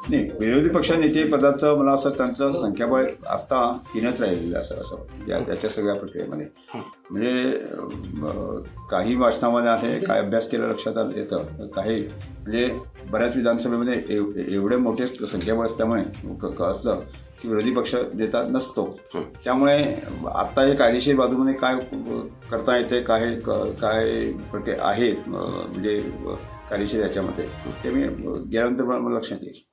नाही, विरोधी पक्ष नेते पदाचं मला असं त्यांचं संख्याबळ आत्ता 3च राहिलेलं असं याच्या सगळ्या प्रक्रियेमध्ये. म्हणजे काही वाचनामध्ये आहे, काय अभ्यास केला लक्षात येतं, काही म्हणजे बऱ्याच विधानसभेमध्ये एवढे मोठे संख्याबळ असल्यामुळे असलं की विरोधी पक्ष नेता नसतो. त्यामुळे आत्ता हे कायदेशीर बाजूमध्ये काय करता येते, काय प्रक्रिया आहे म्हणजे कायदेशीर याच्यामध्ये ते मी गेल्यानंतर मला लक्षात येईल.